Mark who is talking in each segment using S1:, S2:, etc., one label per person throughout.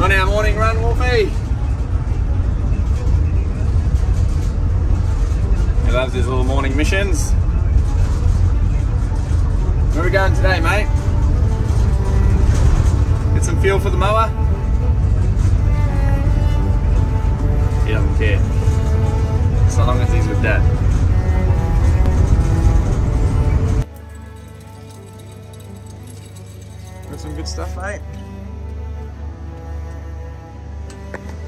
S1: On our morning run, Wolfie. He loves his little morning missions. Where are we going today, mate? Get some fuel for the mower? He doesn't care. So long as he's with Dad. Got some good stuff, mate.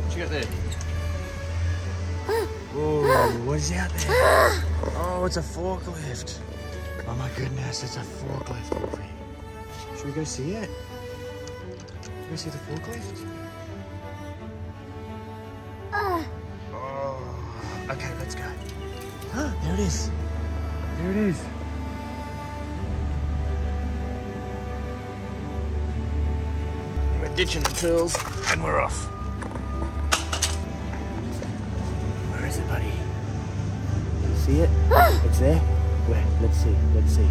S1: What you got there? Whoa, what is out there? Oh, it's a forklift. Oh my goodness, it's a forklift, Wolfie. Should we go see it? Go see the forklift? Oh, okay, let's go. There it is. There it is. We're ditching the tools and we're off. Where is it, buddy? See it? It's there? Where? Let's see. Let's see.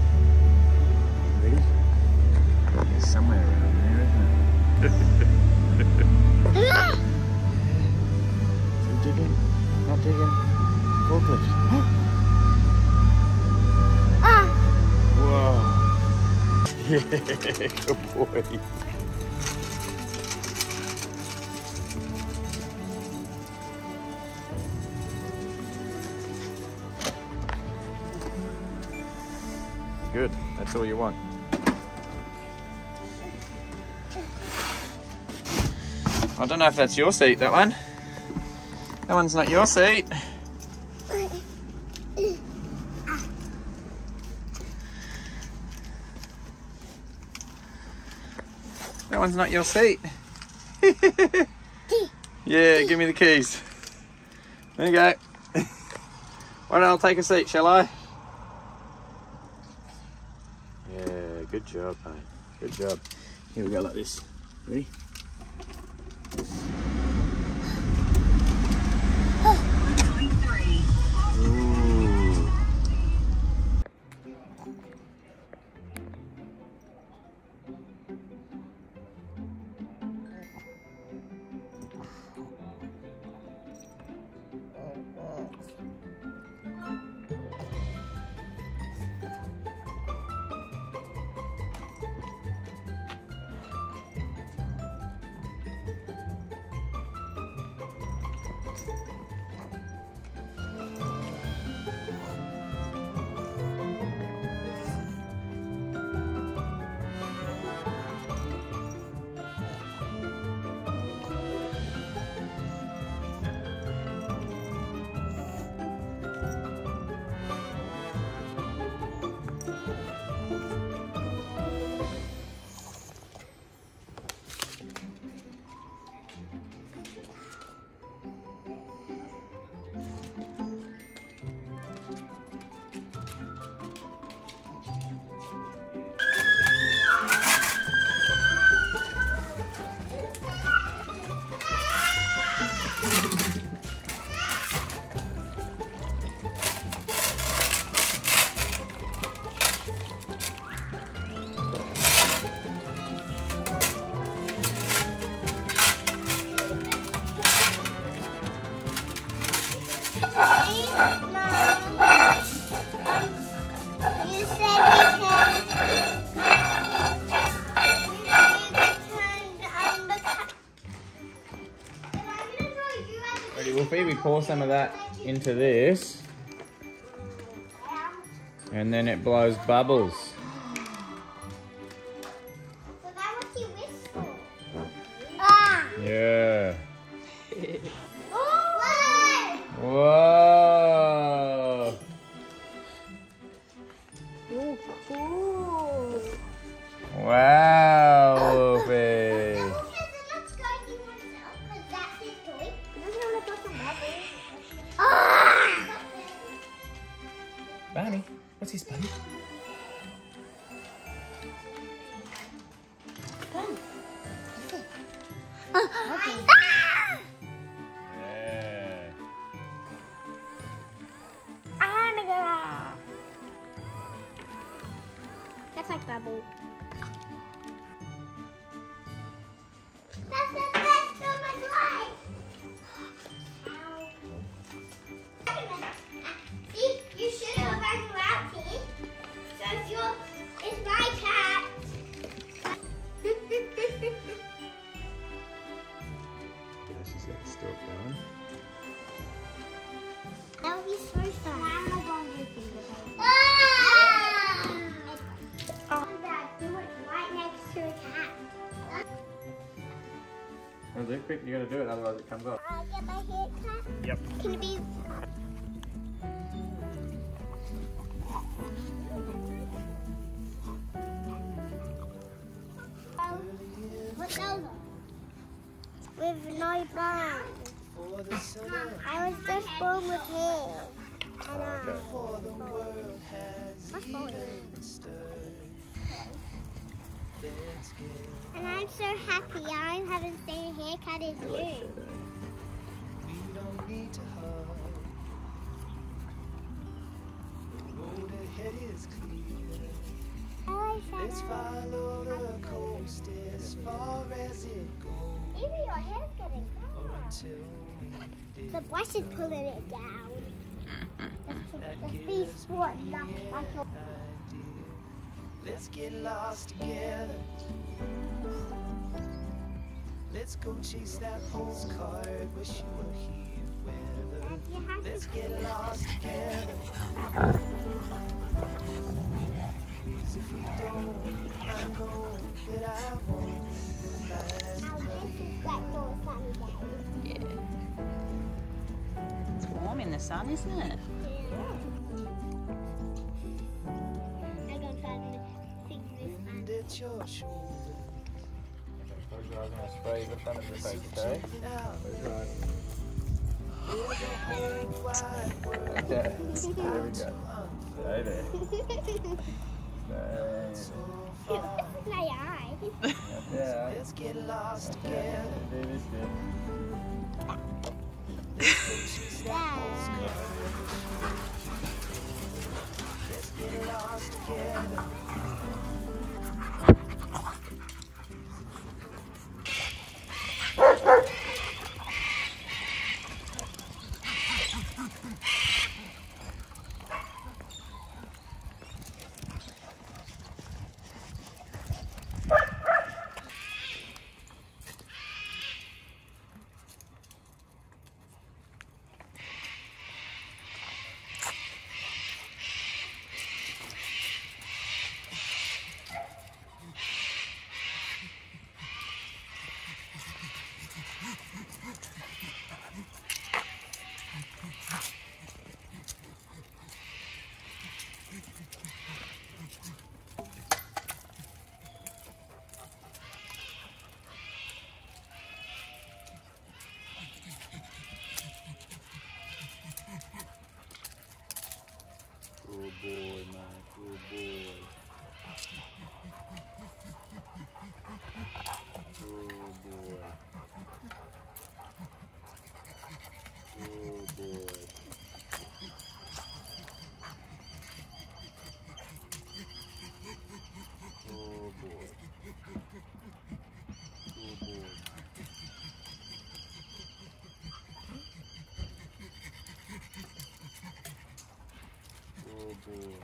S1: Ready? It's somewhere around there, isn't it? Yeah. Keep digging. Not digging. Forklift. Whoa. Yeah, good boy. Good, that's all you want. I don't know if that's your seat, that one. That one's not your seat. That one's not your seat. Yeah, give me the keys. There you go. Why don't I take a seat, shall I? Yeah, good job, mate. Good job. Here we go like this. Ready? Ready, Wolfie? We pour some of that into this, and then it blows bubbles.
S2: So that was your whistle.
S1: Yeah.
S2: Whoa!
S1: Whoa!
S2: Ooh, cool.
S1: Wow, Wolfie. Barney, what's his buddy?
S2: That's like bubble. That's the best
S1: Oh, Luke, quick, you gotta do it, otherwise it comes off.
S2: Get my hair cut?
S1: Yep.
S2: Can it be? What else? With no bone. I was just born with hair. And I'm so happy. I'm having the same haircut as you.
S3: We don't need to hug. The road ahead is clear. Let's follow the coast as far as it goes.
S2: Maybe your hair's getting cut.
S3: Until we did.
S2: The brush is pulling it down. The feet sport not like your...
S3: Let's get lost together. Let's go chase that postcard. Wish you were here weather. Let's get lost together. 'Cause if we don't, I know that I won't.
S4: Yeah. It's warm in the sun, isn't it?
S2: I'm gonna try to fix this one.
S3: Wind at your shoulder.
S1: Close your eyes and spray the front of your face, okay? Close your eyes. Okay, there we go. Stay there. Stay.
S2: This is my eye.
S1: Yeah.
S3: Let's get lost together.
S1: Do this good.
S3: Let's get lost together.
S1: Good boy, man. Good boy. Good boy. Good boy. Good boy. Good boy. Oh boy.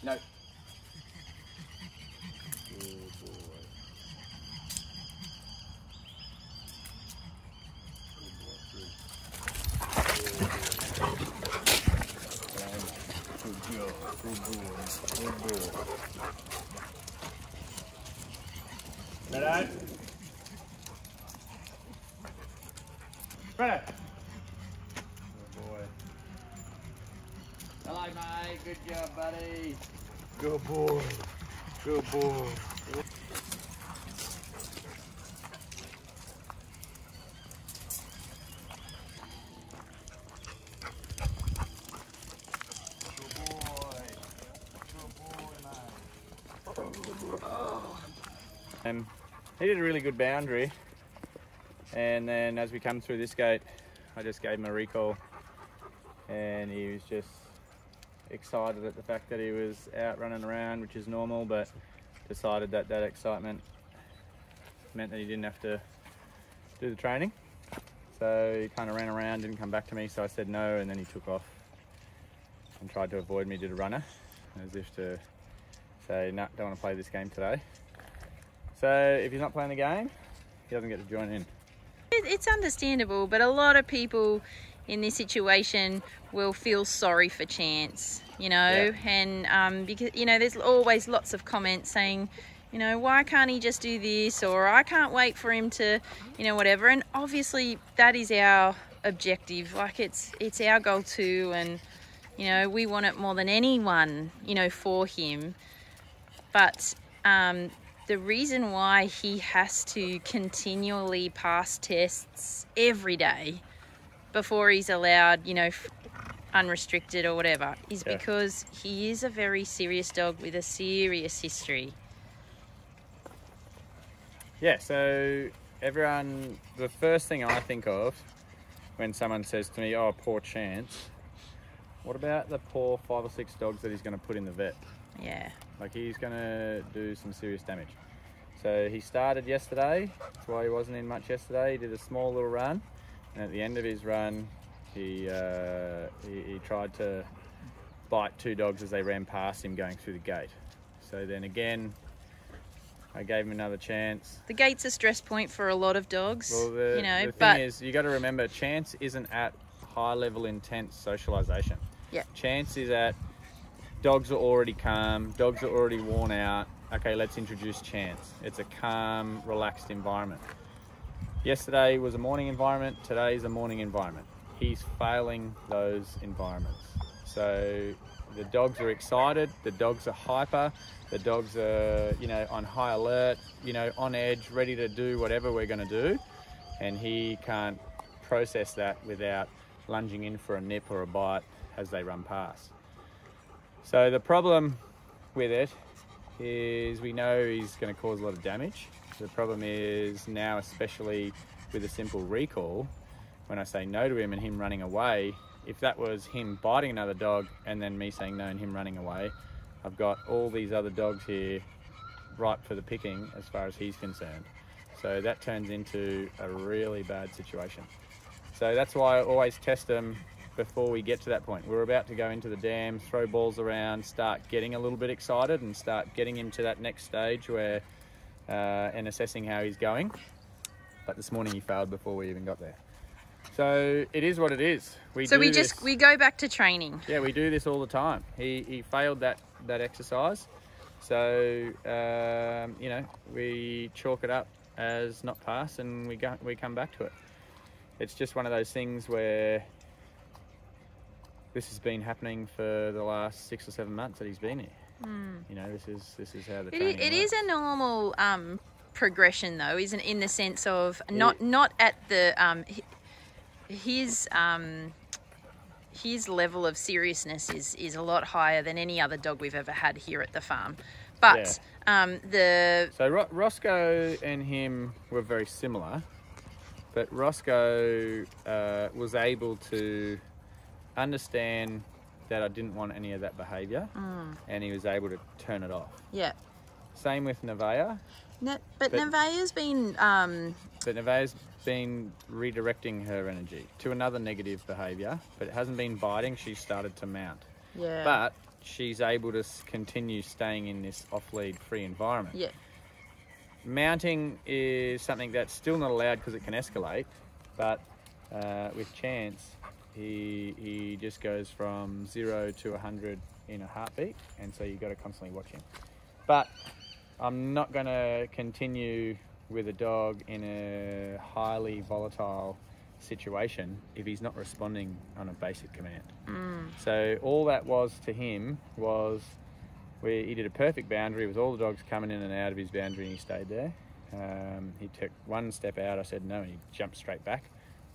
S1: No. Oh boy. Good job. Good boy. Good boy. Ready? Ready. Good boy. Hello, mate. Good job, buddy. Good boy. Good boy. He did a really good boundary, and then as we come through this gate, I just gave him a recall, and he was just excited at the fact that he was out running around, which is normal, but decided that that excitement meant that he didn't have to do the training. So he kind of ran around, didn't come back to me, so I said no, and then he took off and tried to avoid me, did a runner, as if to say, no, don't want to play this game today. So if he's not playing the game, he doesn't get to join in.
S4: It's understandable, but a lot of people in this situation will feel sorry for Chance. you know, and because, you know, there's always lots of comments saying, you know, why can't he just do this, or I can't wait for him to, you know, whatever. And obviously that is our objective. Like it's our goal too, and you know, we want it more than anyone, you know, for him. But the reason why he has to continually pass tests every day before he's allowed, you know, unrestricted or whatever, is because he is a very serious dog with a serious history.
S5: Yeah, so everyone, the first thing I think of when someone says to me, oh, poor Chance, what about the poor 5 or 6 dogs that he's going to put in the vet?
S4: Yeah.
S5: Like, he's going to do some serious damage. So he started yesterday. That's why he wasn't in much yesterday. He did a small little run. And at the end of his run, he tried to bite 2 dogs as they ran past him going through the gate. So then again, I gave him another chance. The
S4: gate's a stress point for a lot of dogs.
S5: Well, the thing is, you got to remember, Chance isn't at high-level intense socialisation.
S4: Yeah.
S5: Chance is at dogs are already calm, dogs are already worn out. Okay, let's introduce Chance. It's a calm, relaxed environment. Yesterday was a morning environment. Today's a morning environment. He's failing those environments. So the dogs are excited. The dogs are hyper. The dogs are, you know, on high alert, you know, on edge, ready to do whatever we're going to do. And he can't process that without lunging in for a nip or a bite as they run past. So the problem with it is we know he's going to cause a lot of damage. The problem is now, especially with a simple recall, when I say no to him and him running away, if that was him biting another dog and then me saying no and him running away, I've got all these other dogs here ripe for the picking as far as he's concerned. So that turns into a really bad situation. So that's why I always test them before we get to that point. We're about to go into the dam, throw balls around, start getting a little bit excited and start getting him to that next stage where and assessing how he's going. But this morning he failed before we even got there. So it is what it is. We go back to training. Yeah, we do this all the time. He failed that exercise. So you know, we chalk it up as not pass and we come back to it. It's just one of those things where this has been happening for the last 6 or 7 months that he's been here. You know, this is how the training works.
S4: Is a normal progression though, isn't it, in the sense of not at the his level of seriousness is a lot higher than any other dog we've ever had here at the farm. But
S5: so Roscoe and him were very similar, but Roscoe was able to understand that I didn't want any of that behaviour, and he was able to turn it off. Yeah. Same with Nevaeh.
S4: But Nevaeh's been...
S5: But Nevaeh's been redirecting her energy to another negative behaviour, but it hasn't been biting. She's started to mount. Yeah. But she's able to continue staying in this off-lead free environment. Yeah. Mounting is something that's still not allowed because it can escalate, but with Chance, he just goes from 0 to 100 in a heartbeat, and so you've got to constantly watch him. But I'm not going to continue with a dog in a highly volatile situation if he's not responding on a basic command. So all that was to him was he did a perfect boundary with all the dogs coming in and out of his boundary, and he stayed there. He took one step out, I said no, and he jumped straight back.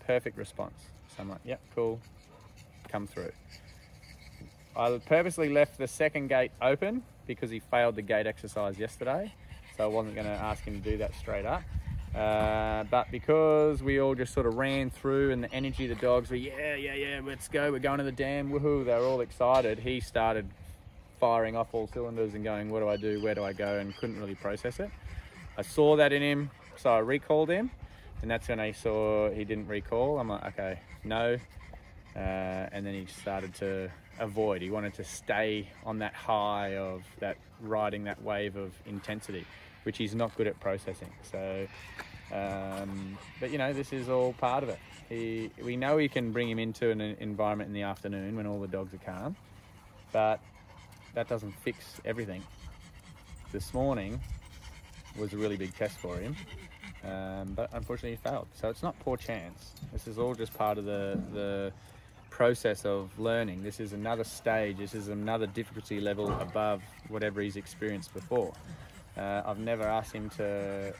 S5: Perfect response. So I'm like, yep, cool, come through. I purposely left the second gate open because he failed the gate exercise yesterday, so I wasn't going to ask him to do that straight up. But because we all just sort of ran through and the energy of the dogs were, yeah, let's go, we're going to the dam, woohoo, they were all excited, he started firing off all cylinders and going, what do I do, where do I go, and couldn't really process it. I saw that in him, so I recalled him, and that's when I saw he didn't recall. I'm like, okay, no. And then he started to avoid. He wanted to stay on that high of that, riding that wave of intensity, which he's not good at processing. So, but you know, this is all part of it. We know we can bring him into an environment in the afternoon when all the dogs are calm, but that doesn't fix everything. This morning was a really big test for him, but unfortunately he failed. So it's not poor chance. This is all just part of the process of learning. This is another stage. This is another difficulty level above whatever he's experienced before. I've never asked him to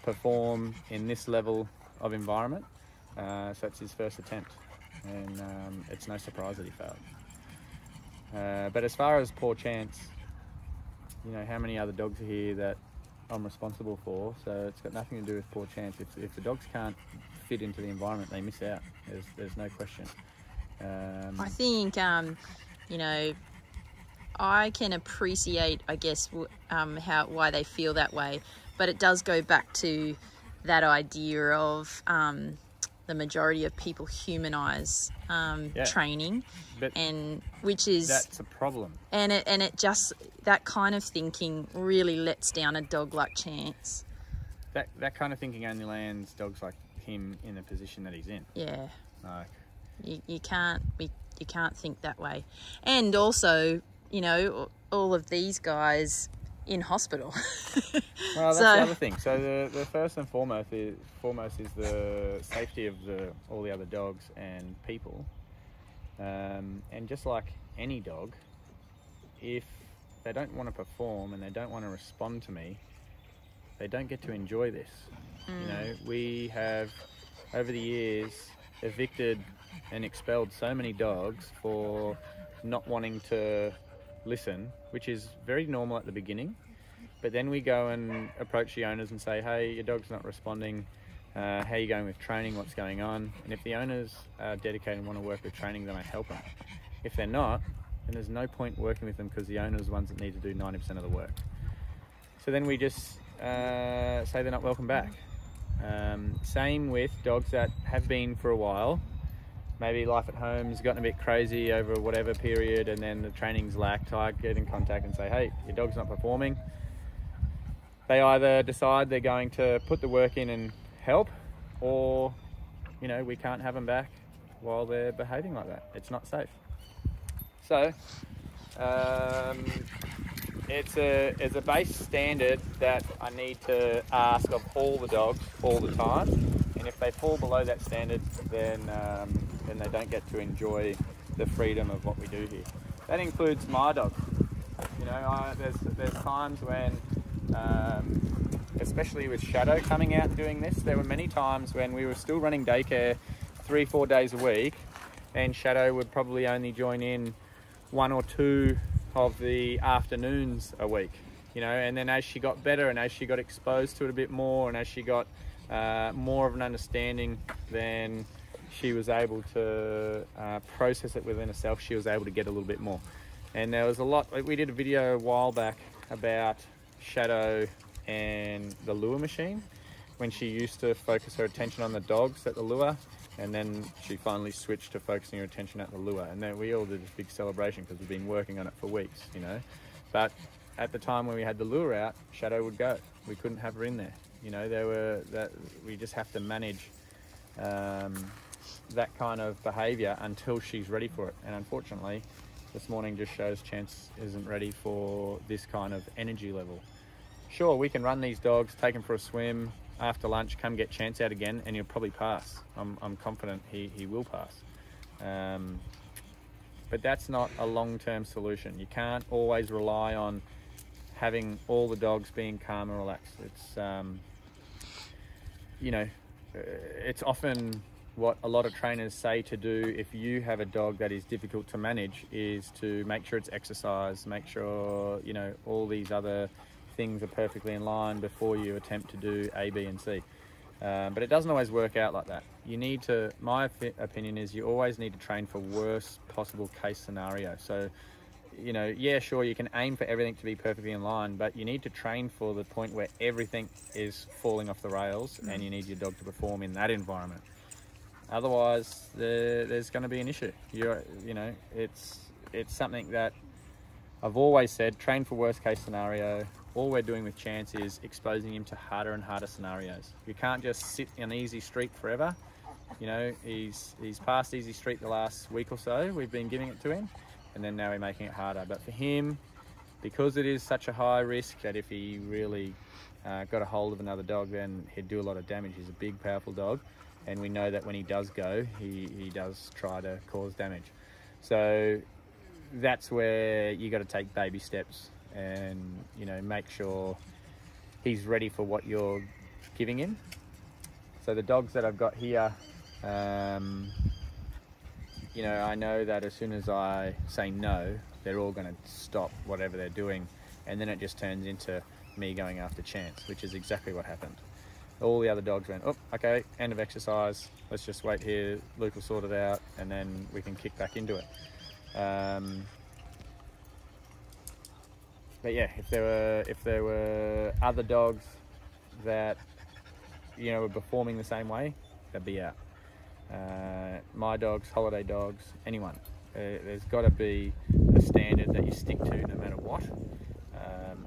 S5: perform in this level of environment, so it's his first attempt, and it's no surprise that he failed. But as far as poor chance, you know, how many other dogs are here that I'm responsible for? So it's got nothing to do with poor chance. If the dogs can't fit into the environment, they miss out. There's no question.
S4: I think, you know, I can appreciate, I guess, why they feel that way, but it does go back to that idea of the majority of people humanize training, and which is
S5: that's a problem.
S4: And it just, that kind of thinking really lets down a dog like Chance.
S5: That kind of thinking only lands dogs like him in the position that he's in.
S4: Yeah,
S5: Like,
S4: you can't think that way. And also, you know, all of these guys in hospital.
S5: well, that's the other thing. So the first and foremost is the safety of all the other dogs and people. And just like any dog, if they don't want to perform and they don't want to respond to me, they don't get to enjoy this. You know, we have over the years evicted and expelled so many dogs for not wanting to listen, which is very normal at the beginning. But then we go and approach the owners and say, hey, your dog's not responding. How are you going with training? What's going on? And if the owners are dedicated and want to work with training, then I help them. If they're not, then there's no point working with them, because the owners are the ones that need to do 90% of the work. So then we just say they're not welcome back. Same with dogs that have been for a while. Maybe life at home has gotten a bit crazy over whatever period, and then the training's lacked. I get in contact and say, hey, your dog's not performing. They either decide they're going to put the work in and help, or, you know, we can't have them back while they're behaving like that. It's not safe. So it's a base standard that I need to ask of all the dogs all the time, and if they fall below that standard, then they don't get to enjoy the freedom of what we do here. That includes my dog. You know, there's times when, especially with Shadow coming out and doing this, there were many times when we were still running daycare 3-4 days a week, and Shadow would probably only join in 1 or 2 of the afternoons a week, you know. And then as she got better and as she got exposed to it a bit more, and as she got more of an understanding, then she was able to process it within herself. She was able to get a little bit more. And there was a lot, we did a video a while back about Shadow and the lure machine, when she used to focus her attention on the dogs at the lure, and then she finally switched to focusing her attention at the lure. And then we all did this big celebration because we've been working on it for weeks, you know. But at the time when we had the lure out, Shadow would go. We couldn't have her in there. You know, we just have to manage that kind of behaviour until she's ready for it. And unfortunately, this morning just shows Chance isn't ready for this kind of energy level. Sure, we can run these dogs, take them for a swim, after lunch, come get Chance out again, and he'll probably pass. I'm confident he will pass. But that's not a long-term solution. You can't always rely on having all the dogs being calm and relaxed. It's, you know, it's often what a lot of trainers say to do if you have a dog that is difficult to manage, is to make sure it's exercise, make sure, you know, all these other things are perfectly in line before you attempt to do A, B, and C. But it doesn't always work out like that. You need to, my opinion is, you always need to train for worst possible case scenario. So, you know, yeah, sure, you can aim for everything to be perfectly in line, but you need to train for the point where everything is falling off the rails, and you need your dog to perform in that environment. Otherwise, there's going to be an issue. You know, it's something that I've always said, train for worst case scenario. All we're doing with Chance is exposing him to harder and harder scenarios. You can't just sit on easy street forever. You know, he's passed easy street the last week or so. We've been giving it to him. and then now we're making it harder. But for him, because it is such a high risk that if he really got a hold of another dog, then he'd do a lot of damage. He's a big, powerful dog, and we know that when he does go, he does try to cause damage. So that's where you got to take baby steps and, you know, make sure he's ready for what you're giving him. So the dogs that I've got here, you know, I know that as soon as I say no, they're all going to stop whatever they're doing, and then it just turns into me going after Chance, which is exactly what happened. All the other dogs went, oh, okay, end of exercise, let's just wait here, Luke will sort it out, and then we can kick back into it. But yeah, if there were other dogs that, you know, were performing the same way, they'd be out. My dogs, holiday dogs, anyone. There's got to be a standard that you stick to no matter what.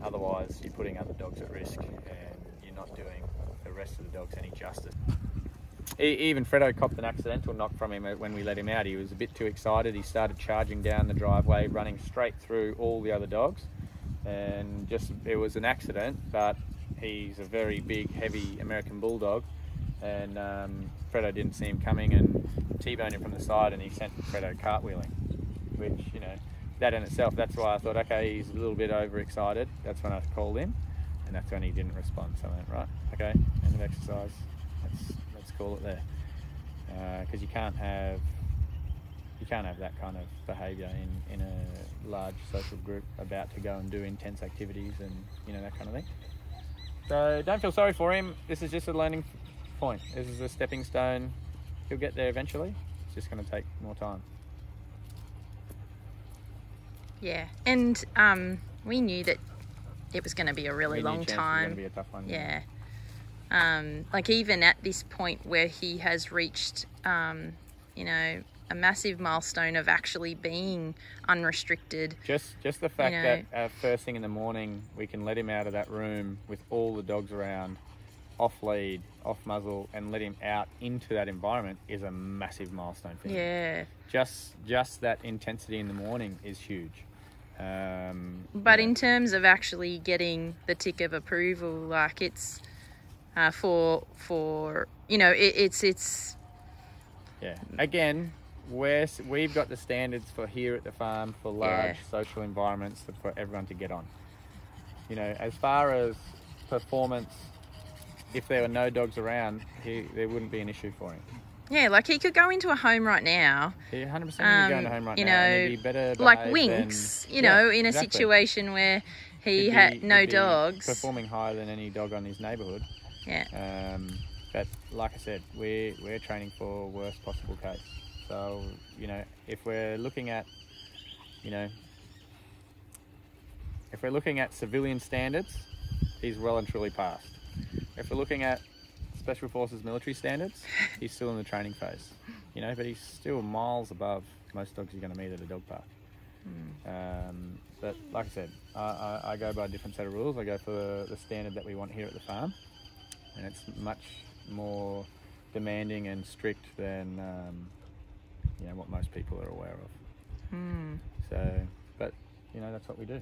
S5: Otherwise, you're putting other dogs at risk and you're not doing the rest of the dogs any justice. Even Fredo copped an accidental knock from him when we let him out. He was a bit too excited. He started charging down the driveway, running straight through all the other dogs. And just, it was an accident, but he's a very big, heavy American Bulldog. And Fredo didn't see him coming and T-boned him from the side, and he sent Fredo cartwheeling, which, you know, that in itself, that's why I thought, okay, he's a little bit overexcited. That's when I called him, and that's when he didn't respond. So I went, right, okay, end of exercise, let's call it there. Because you can't have that kind of behaviour in a large social group about to go and do intense activities and, you know, that kind of thing. So don't feel sorry for him. This is just a learning point. This is a stepping stone. He'll get there eventually. It's just going to take more time.
S4: Yeah, and we knew that it was going to be a really long time.
S5: It was going to be a tough one.
S4: Yeah. Like even at this point where he has reached, you know, a massive milestone of actually being unrestricted.
S5: Just the fact, you know, that first thing in the morning we can let him out of that room with all the dogs around, off lead, off muzzle, and let him out into that environment is a massive milestone for him.
S4: Yeah.
S5: Just that intensity in the morning is huge.
S4: But in terms of actually getting the tick of approval, like it's for you know, it's
S5: yeah. Again, we've got the standards for here at the farm for large social environments for everyone to get on. You know, as far as performance, if there were no dogs around, there wouldn't be an issue for him.
S4: Yeah, like he could go into a home right now.
S5: He 100% could go into a home right
S4: you
S5: now.
S4: Know,
S5: and he'd be better
S4: like Winks, you know, in a situation where he had no dogs.
S5: Performing higher than any dog on his neighbourhood.
S4: Yeah.
S5: But like I said, we're training for worst possible case. So, you know, if we're looking at, you know, if we're looking at civilian standards, he's well and truly passed. If we're looking at Special Forces military standards, he's still in the training phase, you know, but he's still miles above most dogs you're going to meet at a dog park. But like I said, I go by a different set of rules. I go for the standard that we want here at the farm, and it's much more demanding and strict than you know, what most people are aware of. So, but you know, that's what we do.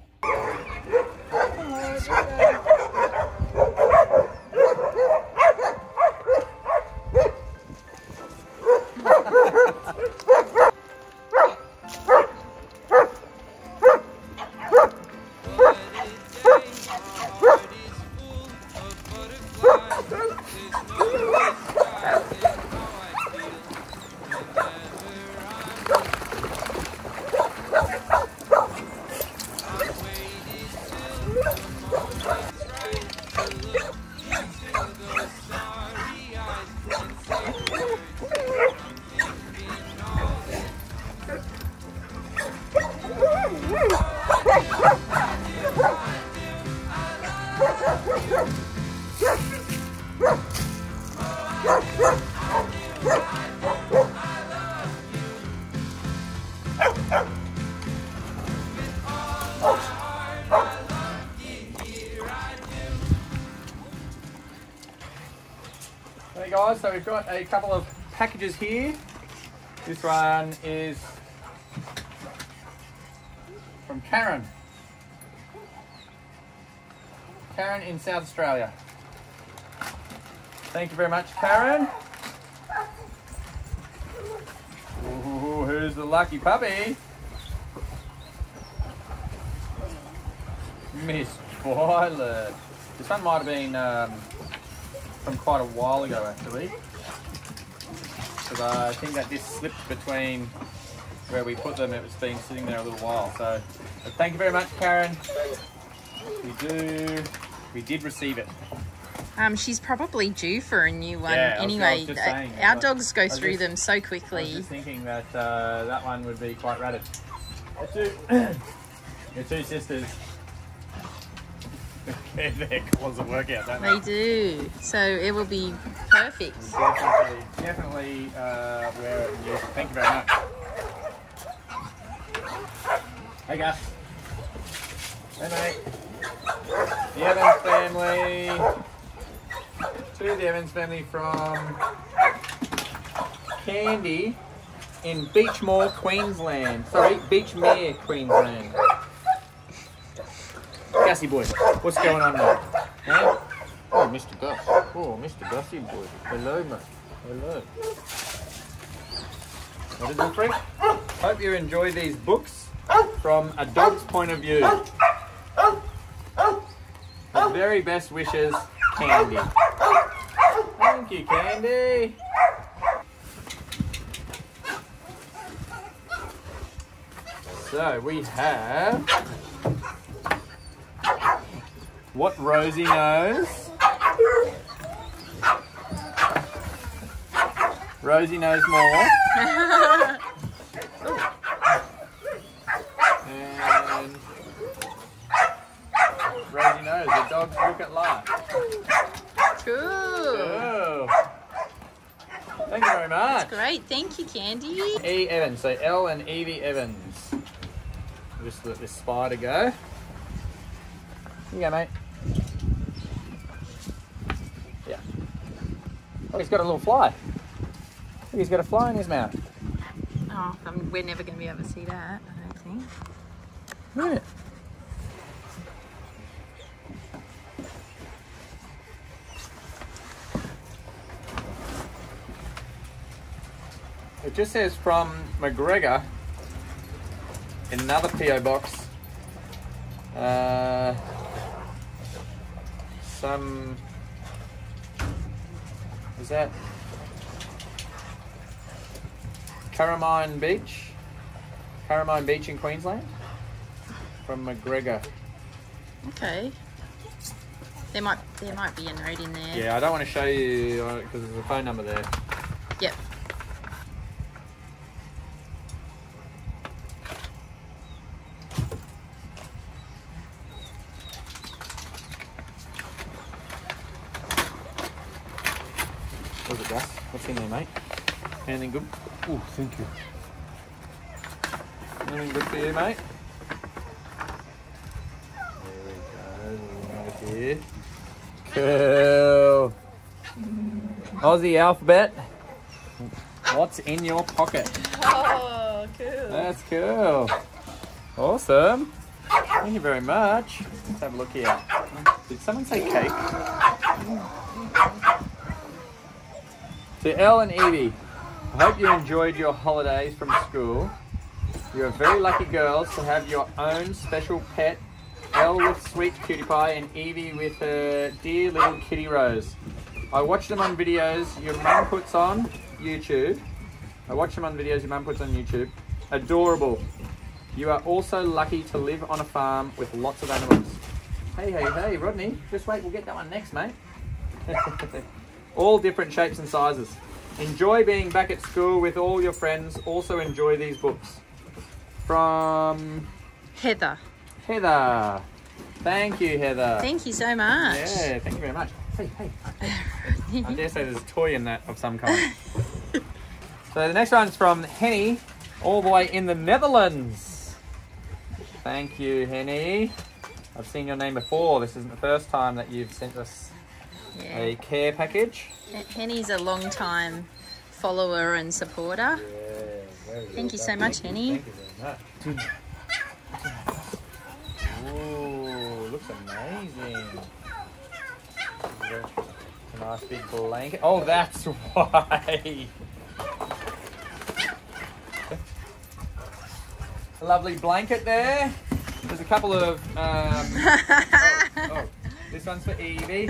S5: Hey guys, so we've got a couple of packages here. This one is from Karen. Karen in South Australia. Thank you very much, Karen. Ooh, who's the lucky puppy? Miss Violet. This one might have been from quite a while ago, actually. Because I think that this slipped between where we put them. It's been sitting there a little while. So thank you very much, Karen. We did receive it.
S4: She's probably due for a new one anyway.
S5: I was just saying,
S4: our dogs go through them so quickly.
S5: I was just thinking that that one would be quite ratted. Your two sisters. Their claws work out, don't they?
S4: They do. So it will be perfect.
S5: Definitely wear it and use it. Thank you very much. Hey, Gus. Hey, mate. The Evans family. To the Evans family from Candy in Beachmore, Queensland. Sorry, Beachmere, Queensland. Gussie boy, what's going on now? Huh? Oh, Mr. Gus. Oh, Mr. Gussie boy. Hello, mate. Hello. What is it, Freak? Hope you enjoy these books from a dog's point of view. The very best wishes, Candy. Thank you, Candy. So we have What Rosie Knows. Rosie Knows More. And Rosie Knows The Dogs Look at Life.
S4: Cool.
S5: Thank you very much.
S4: That's great. Thank you, Candy.
S5: E. Evans. So Elle and Evie Evans. Just let this spider go. Here you go, mate. Yeah. Oh, he's got a little fly. Look, he's got a fly in his mouth.
S4: Oh, we're never going to be able to see that, I don't think.
S5: Look at it. It just says from McGregor in another PO box. Is that Carramine Beach in Queensland? From McGregor.
S4: Okay. There might be a note in there.
S5: Yeah, I don't want to show you because there's a phone number there.
S4: Yep.
S5: What's it, Gus? What's in there, mate? Anything good? Oh, thank you. Anything good for you, mate? There we go. Here. Cool. Aussie alphabet. What's in your pocket?
S4: Oh, cool.
S5: That's cool. Awesome. Thank you very much. Let's have a look here. Did someone say cake? To Elle and Evie, I hope you enjoyed your holidays from school. You are very lucky girls to have your own special pet, Elle with sweet Cutie Pie and Evie with her dear little kitty Rose. I watch them on videos your mum puts on YouTube. Adorable. You are also lucky to live on a farm with lots of animals. Hey, Rodney, just wait, we'll get that one next, mate. All different shapes and sizes. Enjoy being back at school with all your friends. Also enjoy these books. From
S4: Heather.
S5: Heather. Thank you, Heather.
S4: Thank you so much.
S5: Yeah, thank you very much. Hey. I dare say there's a toy in that of some kind. So the next one's from Henny, all the way in the Netherlands. Thank you, Henny. I've seen your name before. This isn't the first time that you've sent us a care package.
S4: Henny's a long time follower and supporter.
S5: Yeah,
S4: Thank you so much, Henny.
S5: Thank you very much. That's amazing. A nice big blanket. Oh, that's why. A lovely blanket there. There's a couple of. This one's for Evie.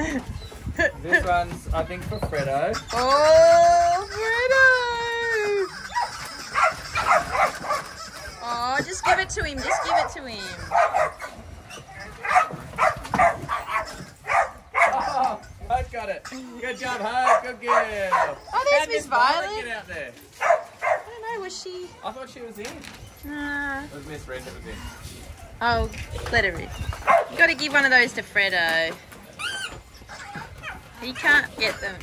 S5: This one's, I think, for Fredo.
S4: Oh, Fredo! Oh, just give it to him. Just give it to him.
S5: Oh, Hope got it. Good job, Hope. Good girl.
S4: Oh, there's Miss Violet.
S5: Get out there.
S4: I don't know, was she?
S5: I thought she was in.
S4: Nah.
S5: It was Miss Red that was in.
S4: Oh, let her in. You got to give one of those to Fredo. He can't get them.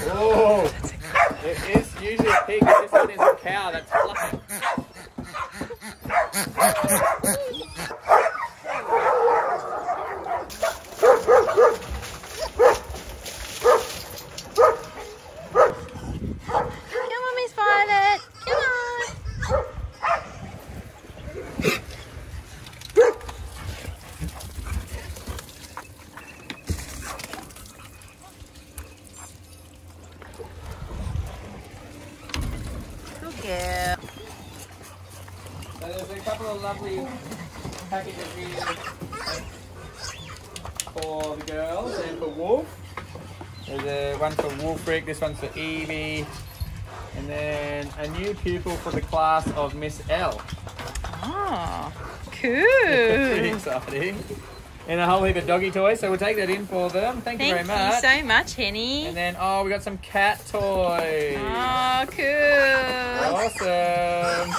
S5: Oh, it is usually a pig. This one is a cow that's fluffing.
S4: Come on, Miss Violet. Come on. Good girl.
S5: So there's a couple of lovely packages here for the girls and for Wolf. There's one for Wolfric, this one's for Evie, and then a new pupil for the class of Miss Elle.
S4: Oh,
S5: Pretty
S4: cool.
S5: exciting. And a whole heap of doggy toys, so we'll take that in for them. Thank you very much.
S4: Thank you so much, Henny.
S5: And then, oh, we got some cat toys.
S4: Oh, cool.
S5: Awesome.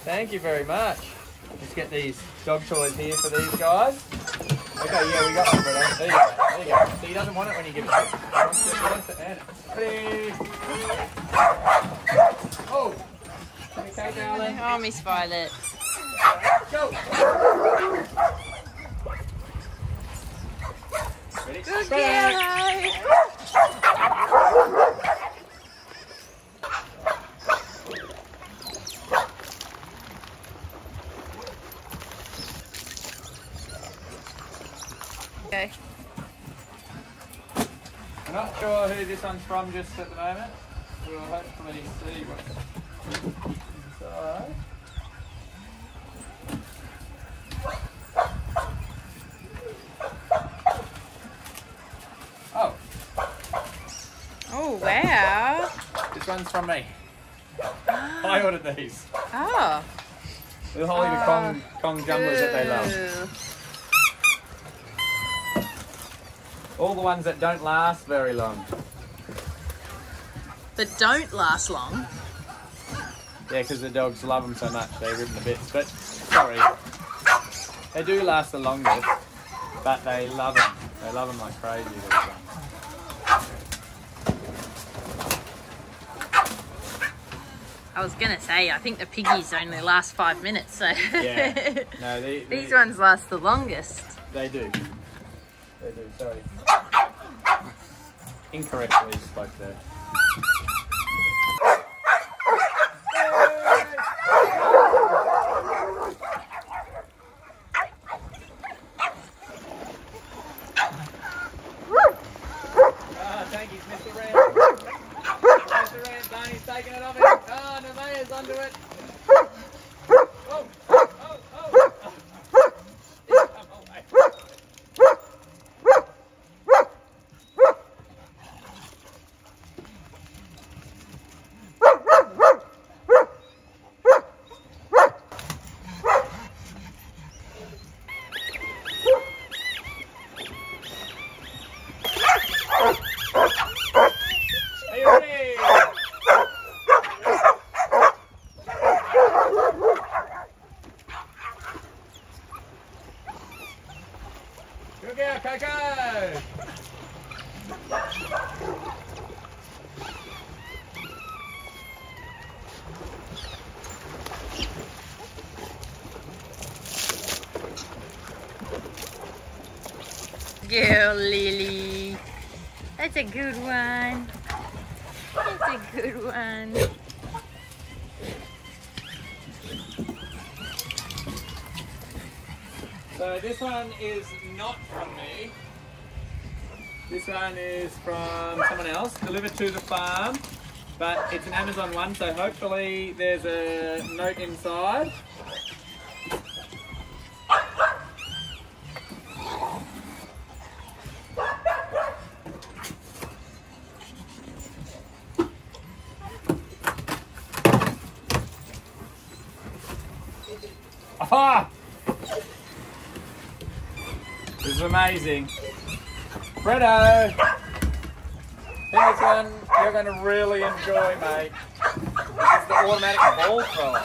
S5: Thank you very much. Let's get these dog toys here for these guys. Okay, yeah, we got one, Fredo. There you go. There you go. So he doesn't want it when you give it to him. He wants to earn it. Ready? Oh. Okay, darling.
S4: Oh, Miss Violet.
S5: Go. Ready?
S4: Good
S5: Fredo.
S4: girl. Okay.
S5: I'm not sure who this one's from just at the moment. We'll hopefully see what's inside. Oh,
S4: Oh, wow.
S5: this one's from me. I ordered these.
S4: Oh.
S5: The whole heap of Kong jumblers that they love.
S4: Cool.
S5: All the ones that don't last very long.
S4: But don't last long.
S5: Yeah, because the dogs love them so much, they rip them to bits. But, sorry, they do last the longest, but they love them. They love them like crazy, these ones.
S4: I was going to say, I think the piggies only last 5 minutes, so...
S5: Yeah. No,
S4: These ones last the longest.
S5: They do. They do, sorry. Incorrectly spoke there. Thank you, Mr. Rand. Mr. Rand, Barney's taking it off him. Oh, Nevaeh's under it. Oh, oh, oh, oh. Are you ready? Good girl, Coco.
S4: Girl, Lily. That's a good one. That's a good one.
S5: So this one is not from me. This one is from someone else, delivered to the farm, but it's an Amazon one, so hopefully there's a note inside. Aha! This is amazing. Fredo! I think this one you're going to really enjoy, mate. This is the automatic ball thrower.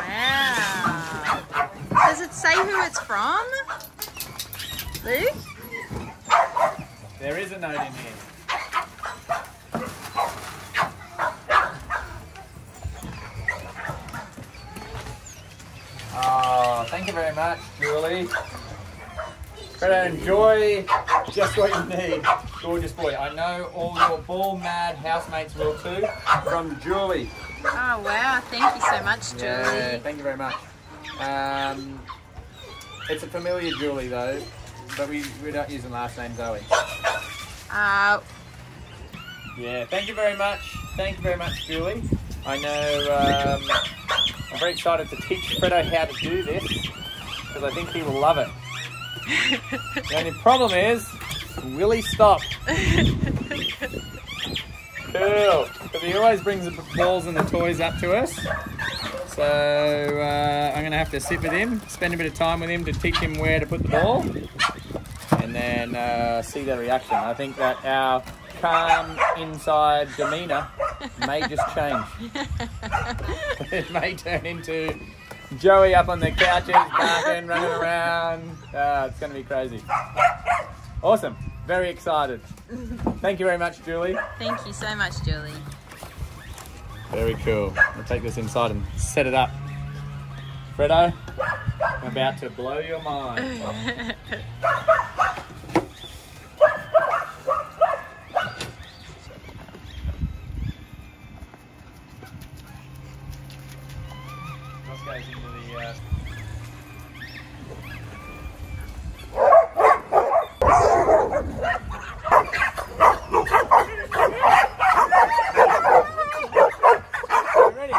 S4: Wow. Does it say who it's from? Luke?
S5: There is a note in here. Oh, thank you very much, Julie. Fredo, enjoy just what you need. Gorgeous boy. I know all your ball mad housemates will too. From Julie.
S4: Oh wow, thank you so much, Julie.
S5: Yeah, thank you very much. It's a familiar Julie though, but we don't use the last name, do we? Yeah, thank you very much. Thank you very much, Julie. I know I'm very excited to teach Fredo how to do this because I think he will love it. The only problem is, will he stop? Cool. Because he always brings the balls and the toys up to us. So I'm going to have to sit with him, spend a bit of time with him to teach him where to put the ball. And then see their reaction. I think that our calm inside demeanour may just change. It may turn into Joey up on the couches, barking, running around. It's going to be crazy. Awesome. Very excited. Thank you very much, Julie.
S4: Thank you so much, Julie.
S5: Very cool. I'll take this inside and set it up. Fredo, I'm about to blow your mind. Goes into the ready?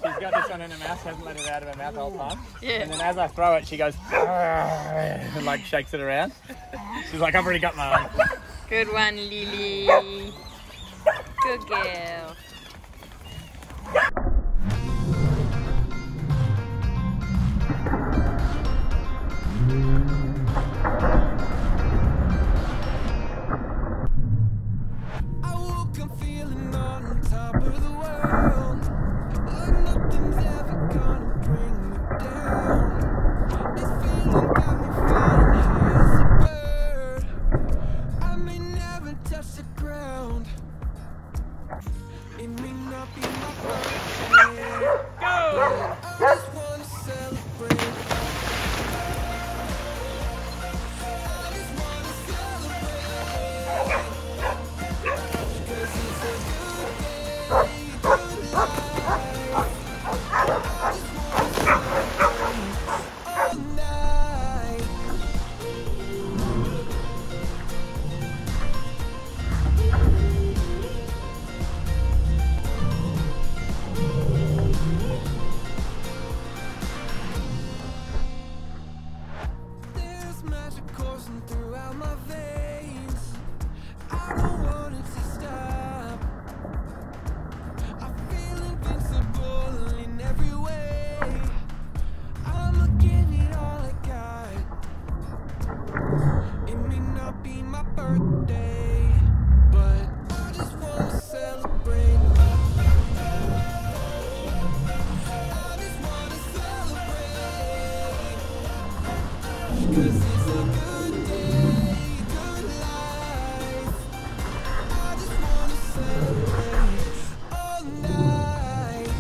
S5: She's got this one in her mouth, she hasn't let it out of her mouth the whole time.
S4: Yeah.
S5: And then as I throw it, she goes, and like shakes it around. She's like, I've already got mine.
S4: Good one, Lily. Good girl.
S3: I woke up feeling on top of the world, like nothing's ever gonna bring me down. This feeling got me flying high as a bird. I may never touch the ground. 'cause it's a good day, good life. I just wanna celebrate all night.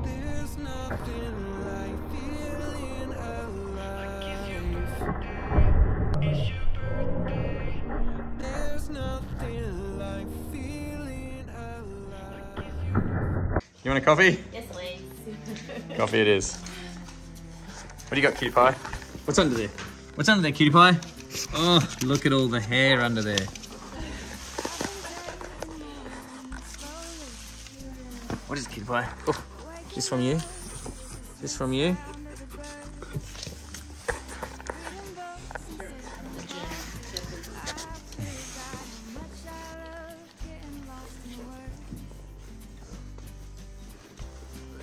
S3: There's nothing like feeling alive. There's nothing like feeling alive.
S5: You want a coffee?
S4: Yes, please.
S5: Coffee it is. What do you got, Cutie Pie? What's under there? What's under there, Cutie Pie? Oh, look at all the hair under there. What is it, Cutie Pie? Oh, this from you? This from you?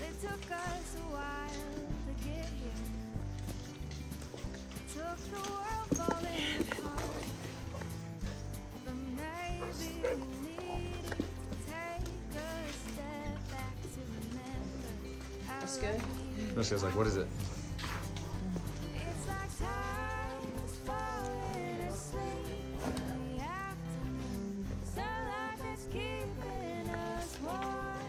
S6: It took us a while to get here. Took the world falling apart. But maybe we needed to take a step back to remember. That's good.
S5: She was like, what is it?
S6: It's like time is falling asleep in the afternoon. Sunlight is keeping us warm.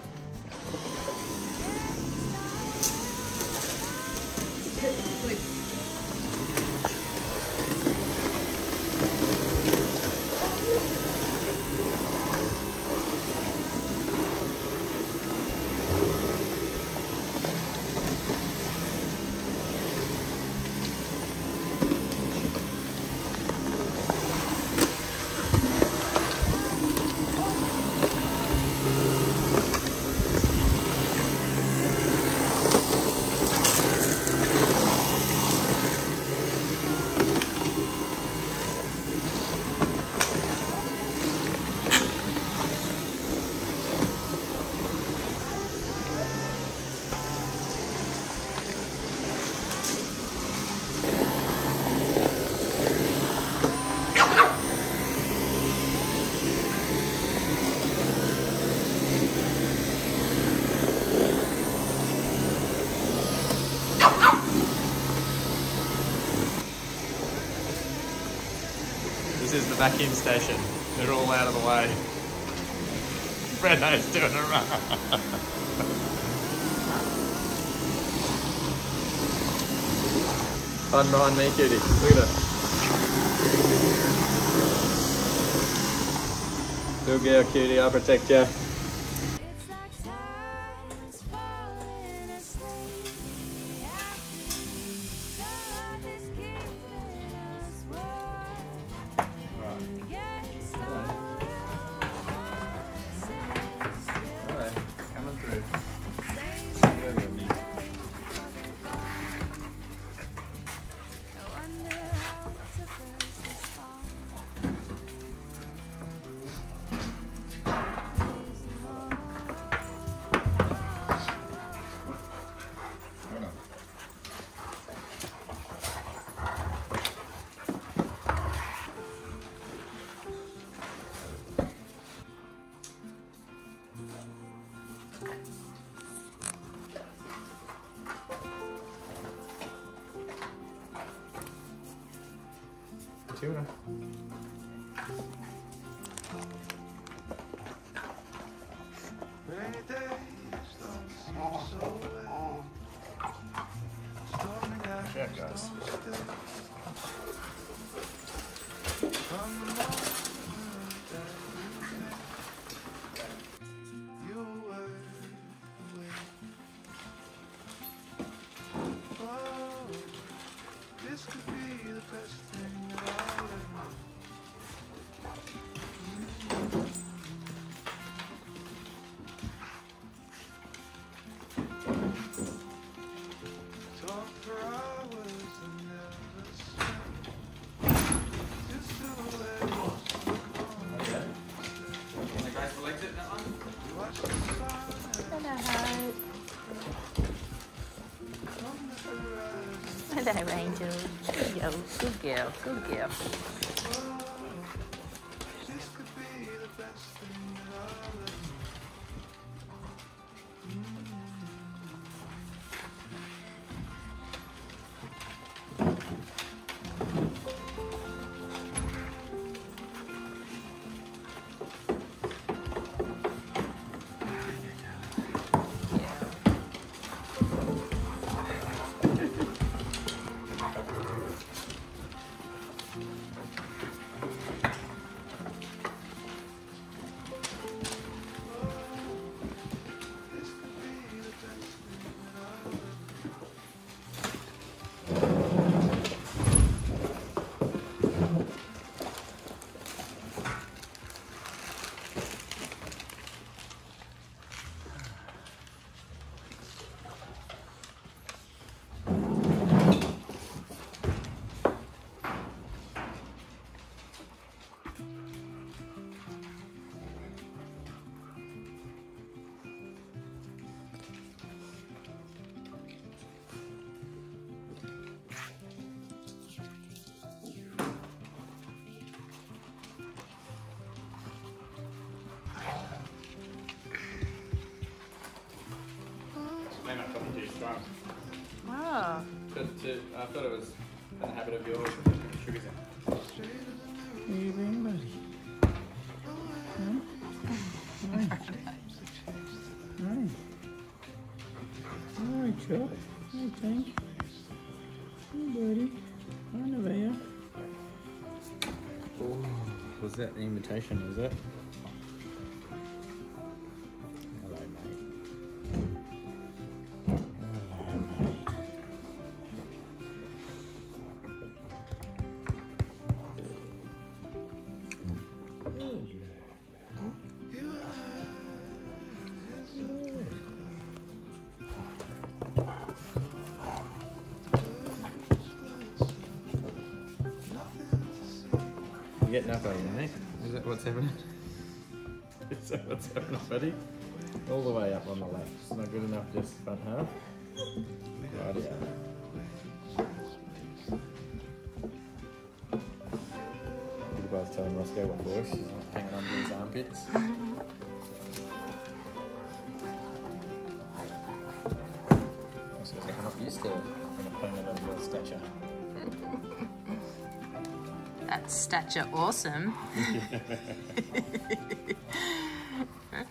S5: This is the vacuum station. They're all out of the way. Brendo's doing a run. Fun behind me, Cutie. Look at her. Good girl, Cutie. I'll protect you.
S6: It's like time is falling asleep in the afternoon. Sunlight is keeping us warm. Yes,
S5: Alright, coming through.
S6: I wonder how it took us this far.
S5: Tuna.
S3: Rainy days don't seem so well. Stormy nights
S5: Yeah, guys.
S3: don't stay. From the moment that you were away. Oh, this could be the best thing that I'll ever know. Talk for hours and never slept. Just silhouettes look on.
S5: Can the guy select it, that one?
S3: Watch the sun
S2: Gonna hurt.
S3: from the horizon.
S4: Hello, Angel. Good girl, good girl, good girl.
S5: Maybe not coffee too strong.
S4: Oh.
S5: I thought it was in the habit of yours to put sugars in.
S1: What are you being, buddy? Huh? Hi. Hi, Chuck. Hi, Tank. Hey, buddy. Hi, Nevaeh. Oh, was that the invitation, was it? Hello, mate. You're getting up, are you, mate? Is that what's happening? Is that what's happening, buddy? All the way up on the left. It's not good enough, just front half. Right, yeah. You guys telling Roscoe what for? She's hanging under his armpits. Roscoe's like, I'm not used to an opponent of your stature.
S4: That's stature awesome.
S5: Like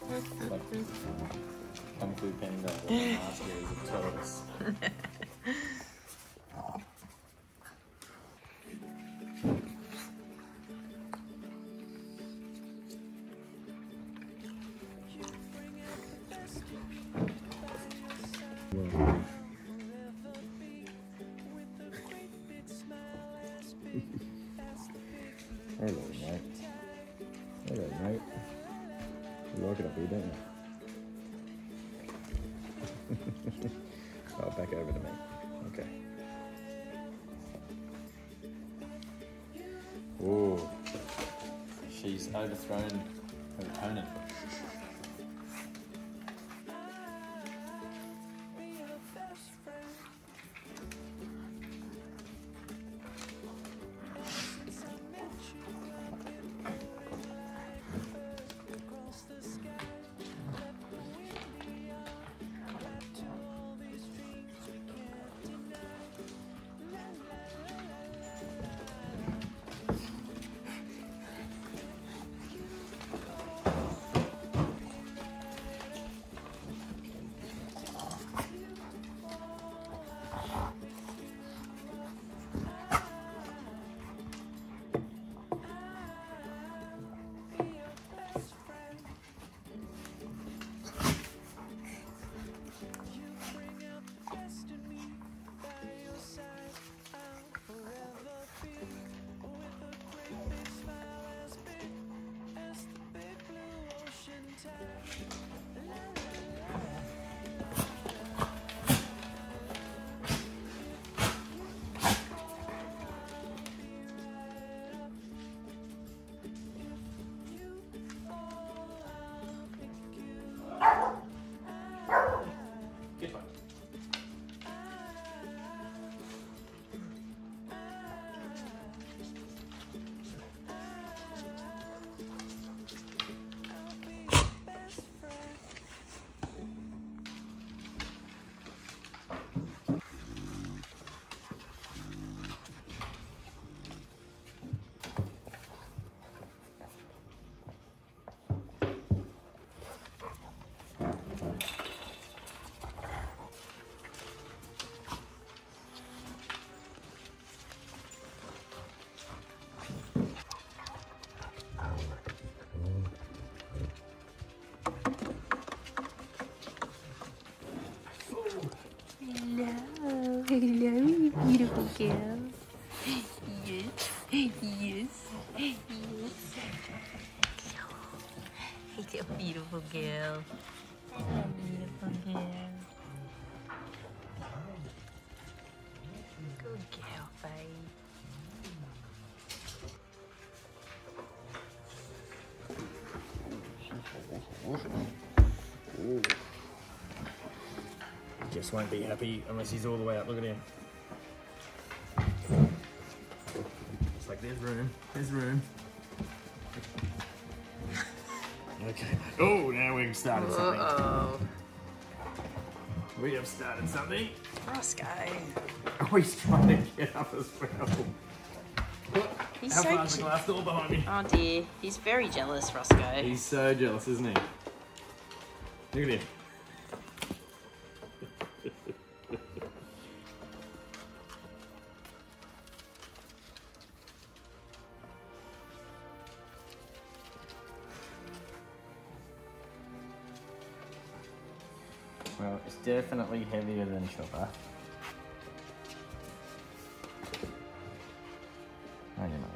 S5: Kung Fu Panda or Masters of Turtles. Hello, mate. Hello, mate. You like it up here, don't you? Oh, back over to me. Okay. Whoa. She's overthrown her opponent.
S4: Beautiful girl. Yes. Yes. Yes. He's a beautiful girl. Beautiful girl. Good girl, babe.
S1: Just won't be happy unless he's all the way up. Look at him. It's like there's room. There's room. Okay. Oh, now we've started something.
S4: Uh-oh.
S1: We have started something.
S4: Roscoe.
S1: Oh, he's trying to get up as well.
S4: He's
S1: How
S4: so
S1: far's the glass door behind me?
S4: Oh dear. He's very jealous, Roscoe.
S1: He's so jealous, isn't he? Look at him. Well, it's definitely heavier than Chopper. Hang on, mate.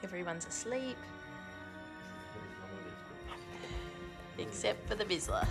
S4: Everyone's asleep. Except for the Bizzler.